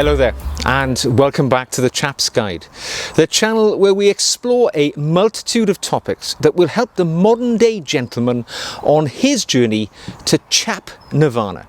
Hello there, and welcome back to the Chap'S Guide, the channel where we explore a multitude of topics that will help the modern day gentleman on his journey to Chap Nirvana.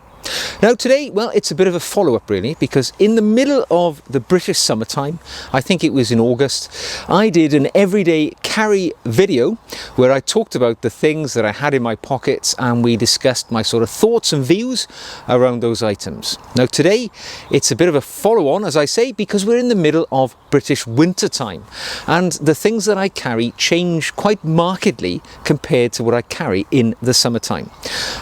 Now today, well, it's a bit of a follow-up really, because in the middle of the British summertime, I think it was in August, I did an everyday carry video where I talked about the things that I had in my pockets and we discussed my sort of thoughts and views around those items. Now today, it's a bit of a follow-on, as I say, because we're in the middle of British winter time and the things that I carry change quite markedly compared to what I carry in the summertime.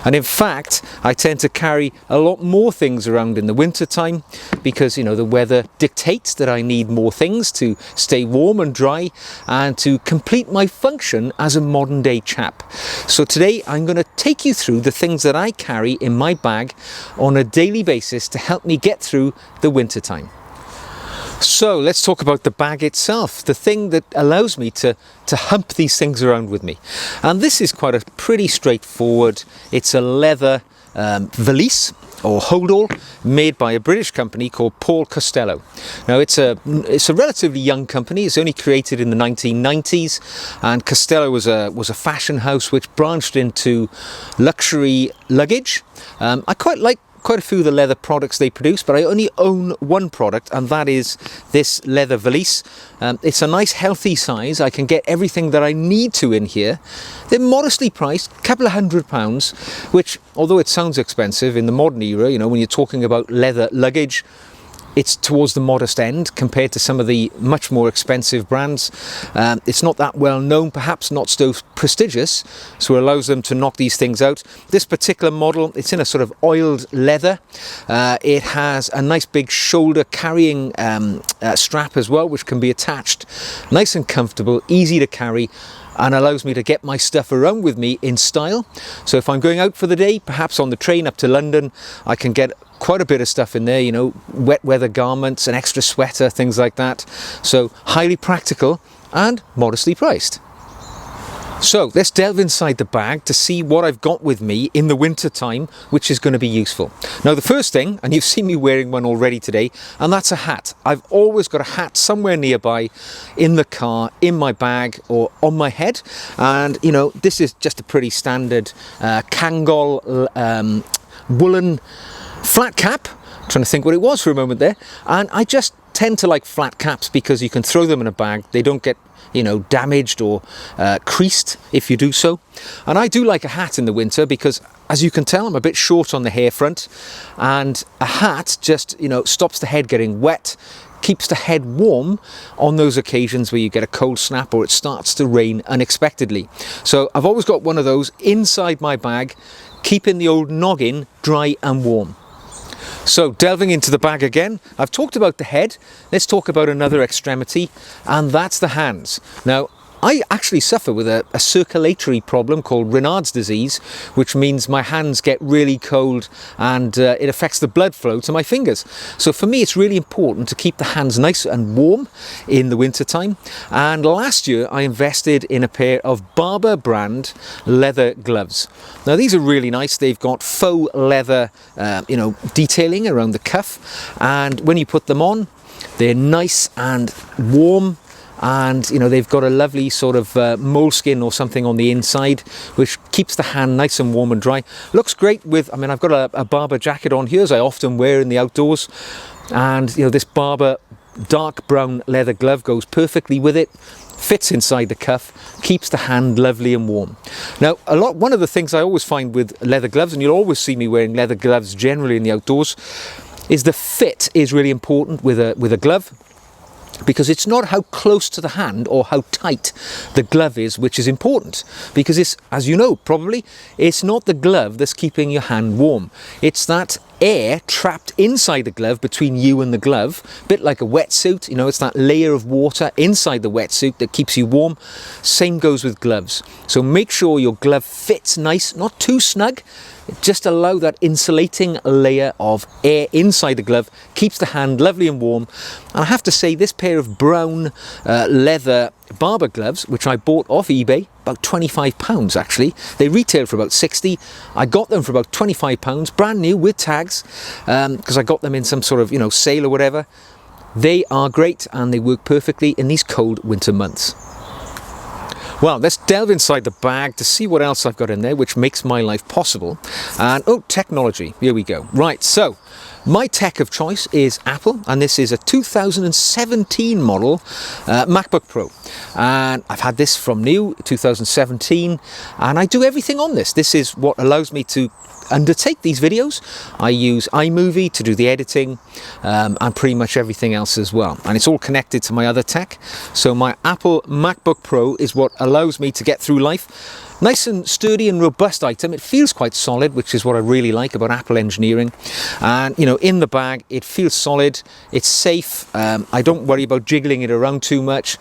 And in fact, I tend to carry a lot more things around in the winter time because, you know, the weather dictates that I need more things to stay warm and dry and to complete my function as a modern day chap. So today I'm going to take you through the things that I carry in my bag on a daily basis to help me get through the winter time. So let's talk about the bag itself, the thing that allows me to hump these things around with me. And this is quite a pretty straightforward, it's a leather valise or hold-all made by a British company called Costello. Now it's a relatively young company. It's only created in the 1990s, and Costello was a fashion house which branched into luxury luggage. I quite like quite a few of the leather products they produce, but I only own one product, and that is this leather valise. It's a nice healthy size. I can get everything that I need to in here. They're modestly priced, a couple of £100, which, although it sounds expensive in the modern era, you know, when you're talking about leather luggage, it's towards the modest end compared to some of the much more expensive brands. It's not that well known, perhaps not so prestigious, so it allows them to knock these things out. This particular model, it's in a sort of oiled leather. It has a nice big shoulder carrying strap as well, which can be attached. Nice and comfortable, easy to carry, and allows me to get my stuff around with me in style. So if I'm going out for the day, perhaps on the train up to London, I can get quite a bit of stuff in there, you know, wet weather garments, an extra sweater, things like that. So highly practical and modestly priced. So let's delve inside the bag to see what I've got with me in the winter time, which is going to be useful. Now the first thing, and you've seen me wearing one already today, and that's a hat. I've always got a hat somewhere nearby, in the car, in my bag, or on my head. And you know, this is just a pretty standard Kangol woolen flat cap. I'm trying to think what it was for a moment there. And I just tend to like flat caps because you can throw them in a bag. They don't get, you know, damaged or creased if you do so. And I do like a hat in the winter because, as you can tell, I'm a bit short on the hair front, and a hat just, you know, stops the head getting wet, keeps the head warm on those occasions where you get a cold snap or it starts to rain unexpectedly. So I've always got one of those inside my bag, keeping the old noggin dry and warm. So delving into the bag again, I've talked about the head. Let's talk about another extremity, and that's the hands. Now, I actually suffer with a circulatory problem called Raynaud's disease, which means my hands get really cold and it affects the blood flow to my fingers. So for me, it's really important to keep the hands nice and warm in the winter time. And last year, I invested in a pair of Barbour brand leather gloves. Now, these are really nice. They've got faux leather, you know, detailing around the cuff. And when you put them on, they're nice and warm. And you know, they've got a lovely sort of moleskin or something on the inside, which keeps the hand nice and warm and dry. Looks great with, I mean, I've got a Barbour jacket on here, as I often wear in the outdoors, and you know, this Barbour dark brown leather glove goes perfectly with it, fits inside the cuff, keeps the hand lovely and warm. Now, one of the things I always find with leather gloves, and you'll always see me wearing leather gloves generally in the outdoors, is the fit is really important with a glove. Because it's not how close to the hand or how tight the glove is which is important, because it's, as you know probably, it's not the glove that's keeping your hand warm, it's that air trapped inside the glove between you and the glove, a bit like a wetsuit, you know, it's that layer of water inside the wetsuit that keeps you warm. Same goes with gloves. So make sure your glove fits nice, not too snug, just allow that insulating layer of air inside the glove, keeps the hand lovely and warm. And I have to say, this pair of brown leather Barbour gloves, which I bought off eBay about £25 actually. They retail for about 60. I got them for about £25, brand new with tags, because I got them in some sort of, you know, sale or whatever. They are great and they work perfectly in these cold winter months. Well, let's delve inside the bag to see what else I've got in there which makes my life possible. And oh, technology, here we go. Right, so my tech of choice is Apple, and this is a 2017 model MacBook Pro. And I've had this from new, 2017, and I do everything on this. This is what allows me to undertake these videos. I use iMovie to do the editing, and pretty much everything else as well. And it's all connected to my other tech. So my Apple MacBook Pro is what allows me to get through life. Nice and sturdy and robust item. It feels quite solid, which is what I really like about Apple engineering. And, you know, in the bag, it feels solid. It's safe. I don't worry about jiggling it around too much.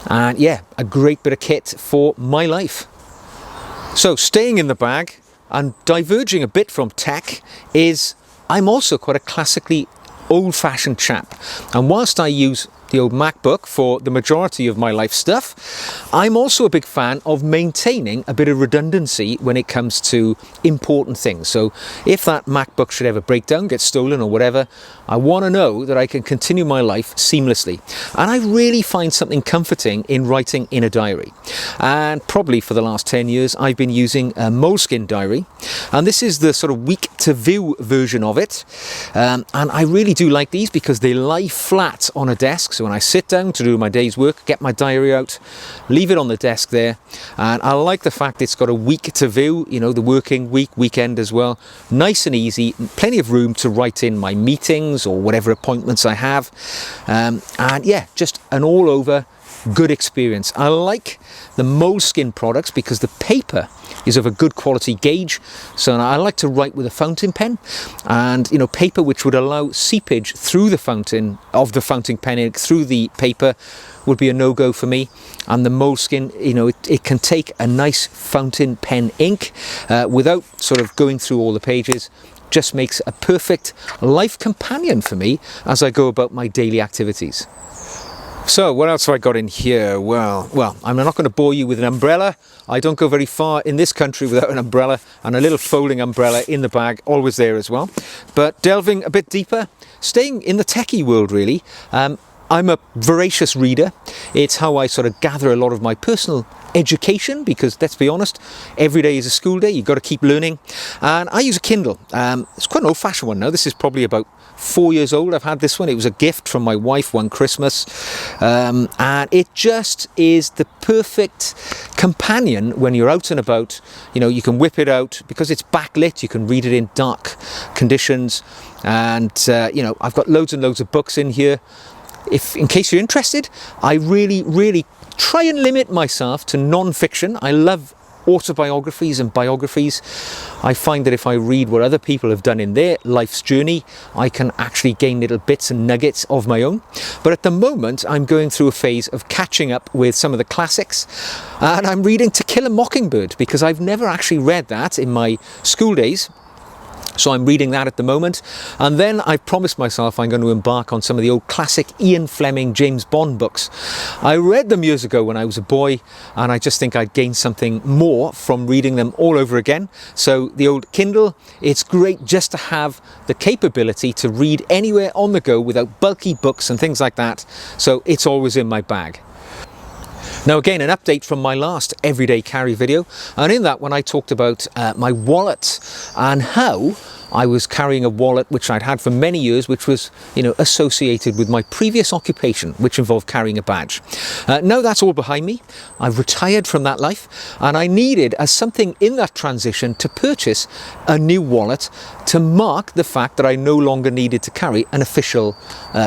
And yeah, a great bit of kit for my life. So staying in the bag and diverging a bit from tech is I'm also quite a classically old-fashioned chap. And whilst I use the old MacBook for the majority of my life stuff, I'm also a big fan of maintaining a bit of redundancy when it comes to important things. So if that MacBook should ever break down, get stolen or whatever, I want to know that I can continue my life seamlessly. And I really find something comforting in writing in a diary. And probably for the last 10 years, I've been using a Moleskine diary. And this is the sort of week to view version of it. And I really do like these because they lie flat on a desk. So when I sit down to do my day's work, get my diary out, leave it on the desk there. And I like the fact it's got a week to view, you know, the working week, weekend as well. Nice and easy, plenty of room to write in my meetings or whatever appointments I have. And yeah, just an all over good experience. I like the Moleskine products because the paper is of a good quality gauge. So I like to write with a fountain pen, and you know, paper which would allow seepage through the fountain pen through the paper would be a no-go for me. And the Moleskine, you know, it can take a nice fountain pen ink without sort of going through all the pages. Just makes a perfect life companion for me as I go about my daily activities. So what else have I got in here? Well, I'm not going to bore you with an umbrella. I don't go very far in this country without an umbrella, and a little folding umbrella in the bag, always there as well. But delving a bit deeper, staying in the techie world really, I'm a voracious reader. It's how I sort of gather a lot of my personal education, because let's be honest, every day is a school day. You've got to keep learning. And I use a Kindle. It's quite an old-fashioned one now. This is probably about 4 years old. I've had this one. It was a gift from my wife one Christmas. And it just is the perfect companion when you're out and about. You know, you can whip it out because it's backlit. You can read it in dark conditions. And, you know, I've got loads and loads of books in here. In case you're interested, I really try and limit myself to non-fiction. I love autobiographies and biographies. I find that if I read what other people have done in their life's journey, I can actually gain little bits and nuggets of my own. But at the moment, I'm going through a phase of catching up with some of the classics, and I'm reading To Kill a Mockingbird because I've never actually read that in my school days. So I'm reading that at the moment. And then I've promised myself I'm going to embark on some of the old classic Ian Fleming James Bond books. I read them years ago when I was a boy, and I just think I'd gain something more from reading them all over again. So the old Kindle, it's great just to have the capability to read anywhere on the go without bulky books and things like that. So it's always in my bag. Now again, an update from my last everyday carry video, and in that one I talked about my wallet and how I was carrying a wallet which I'd had for many years, which was, you know, associated with my previous occupation, which involved carrying a badge. Now that's all behind me. I've retired from that life, and I needed, as something in that transition, to purchase a new wallet to mark the fact that I no longer needed to carry an official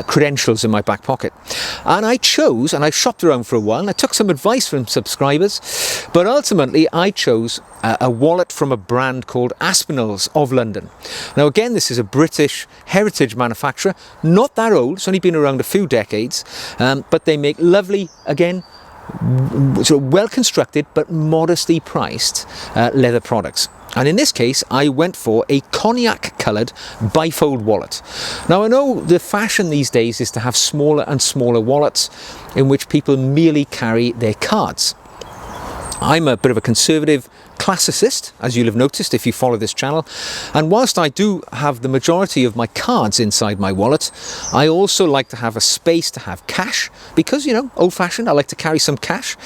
credentials in my back pocket. And I chose, and I shopped around for a while, and I took some advice from subscribers, but ultimately I chose a wallet from a brand called Aspinall's of London. Now again, this is a British heritage manufacturer, not that old, it's only been around a few decades, but they make lovely, again, sort of well constructed but modestly priced leather products. And in this case, I went for a cognac coloured bifold wallet. Now I know the fashion these days is to have smaller and smaller wallets in which people merely carry their cards. I'm a bit of a conservative classicist, as you'll have noticed if you follow this channel, and whilst I do have the majority of my cards inside my wallet, I also like to have a space to have cash, because, you know, old-fashioned, I like to carry some cash,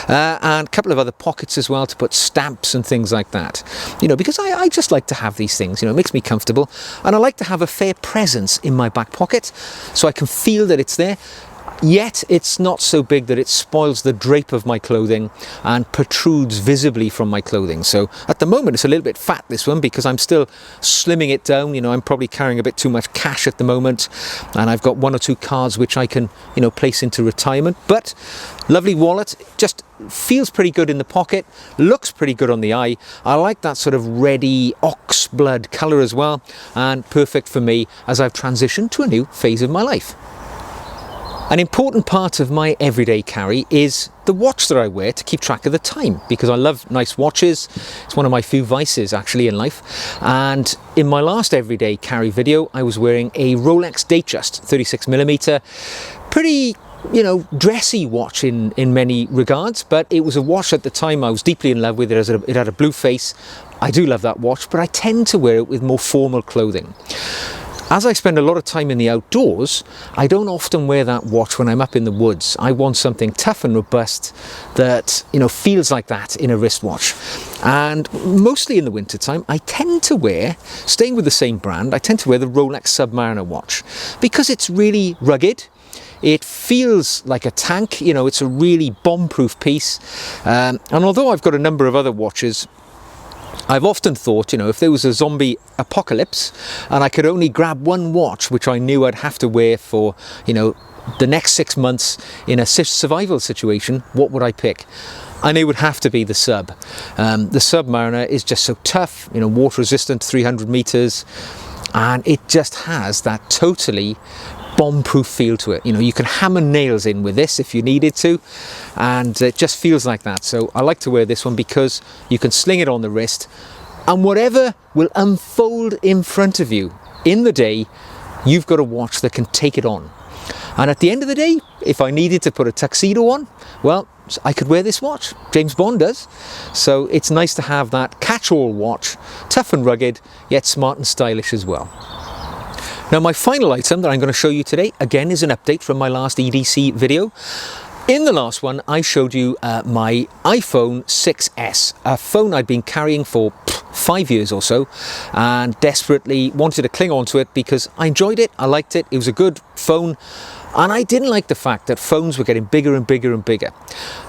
and a couple of other pockets as well to put stamps and things like that, you know, because I just like to have these things, you know, it makes me comfortable, and I like to have a fair presence in my back pocket so I can feel that it's there. Yet it's not so big that it spoils the drape of my clothing and protrudes visibly from my clothing. So at the moment it's a little bit fat, this one, because I'm still slimming it down. You know, I'm probably carrying a bit too much cash at the moment, and I've got 1 or 2 cards which I can, you know, place into retirement. But lovely wallet, just feels pretty good in the pocket, looks pretty good on the eye. I like that sort of reddy ox blood colour as well, and perfect for me as I've transitioned to a new phase of my life. An important part of my everyday carry is the watch that I wear to keep track of the time, because I love nice watches. It's one of my few vices actually in life. And in my last everyday carry video, I was wearing a Rolex Datejust 36mm, pretty, you know, dressy watch in many regards, but it was a watch at the time I was deeply in love with. It had a blue face. I do love that watch, but I tend to wear it with more formal clothing. As I spend a lot of time in the outdoors, I don't often wear that watch when I'm up in the woods. I want something tough and robust that, you know, feels like that in a wristwatch. And mostly in the wintertime, I tend to wear, staying with the same brand, I tend to wear the Rolex Submariner watch, because it's really rugged. It feels like a tank, you know, it's a really bomb-proof piece. And although I've got a number of other watches, I've often thought, you know, if there was a zombie apocalypse and I could only grab one watch which I knew I'd have to wear for, you know, the next 6 months in a survival situation, what would I pick? And it would have to be the Sub. The Submariner is just so tough, you know, water resistant, 300 meters, and it just has that totally bomb-proof feel to it. You know, you can hammer nails in with this if you needed to, and it just feels like that. So I like to wear this one because you can sling it on the wrist, and whatever will unfold in front of you in the day, you've got a watch that can take it on. And at the end of the day, if I needed to put a tuxedo on, well, I could wear this watch. James Bond does. So it's nice to have that catch-all watch, tough and rugged, yet smart and stylish as well. Now, my final item that I'm going to show you today, again, is an update from my last EDC video. In the last one, I showed you my iPhone 6S, a phone I'd been carrying for 5 years or so, and desperately wanted to cling on to it because I enjoyed it, I liked it, it was a good phone, and I didn't like the fact that phones were getting bigger and bigger and bigger.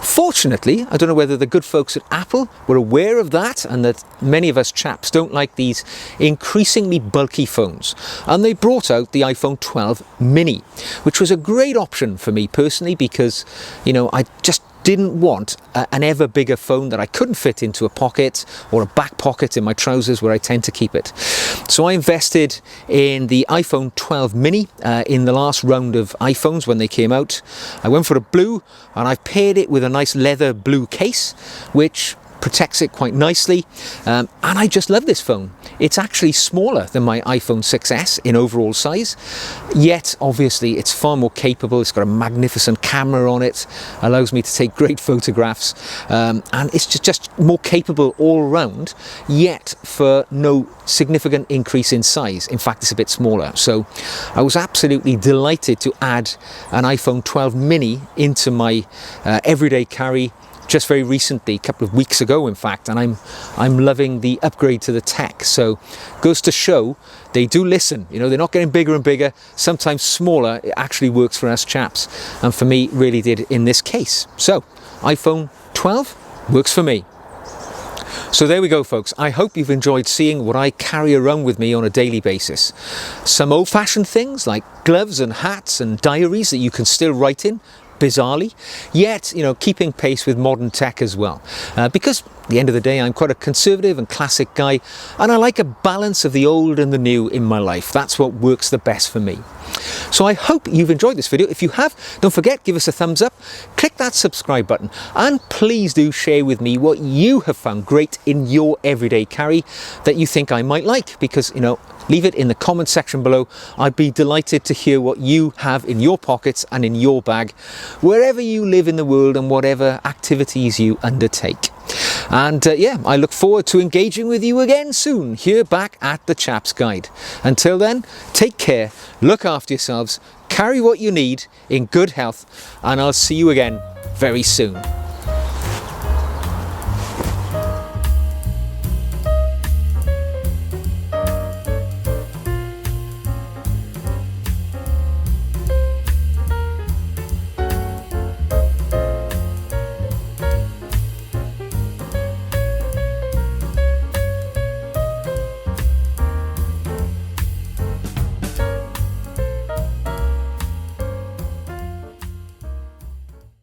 Fortunately, I don't know whether the good folks at Apple were aware of that, and that many of us chaps don't like these increasingly bulky phones. And they brought out the iPhone 12 mini, which was a great option for me personally, because, you know, I just didn't want an ever bigger phone that I couldn't fit into a pocket or a back pocket in my trousers where I tend to keep it. So I invested in the iPhone 12 mini in the last round of iPhones when they came out. I went for a blue, and I've paired it with a nice leather blue case, which protects it quite nicely, and I just love this phone. It's actually smaller than my iPhone 6S in overall size, yet obviously it's far more capable. It's got a magnificent camera on it, allows me to take great photographs, and it's just more capable all around, yet for no significant increase in size. In fact, it's a bit smaller. So I was absolutely delighted to add an iPhone 12 mini into my everyday carry just very recently, a couple of weeks ago in fact, and I'm loving the upgrade to the tech. So goes to show they do listen, you know, they're not getting bigger and bigger, sometimes smaller. It actually works for us chaps, and for me really did in this case. So iPhone 12 works for me. So there we go, folks. I hope you've enjoyed seeing what I carry around with me on a daily basis. Some old-fashioned things like gloves and hats and diaries that you can still write in, bizarrely, yet, you know, keeping pace with modern tech as well. Because at the end of the day, I'm quite a conservative and classic guy, and I like a balance of the old and the new in my life. That's what works the best for me. So I hope you've enjoyed this video. If you have, don't forget, give us a thumbs up, click that subscribe button, and please do share with me what you have found great in your everyday carry that you think I might like, because, you know, leave it in the comment section below. I'd be delighted to hear what you have in your pockets and in your bag, wherever you live in the world and whatever activities you undertake. And yeah, I look forward to engaging with you again soon here back at the Chap's Guide. Until then, take care, look after yourselves, carry what you need in good health, and I'll see you again very soon.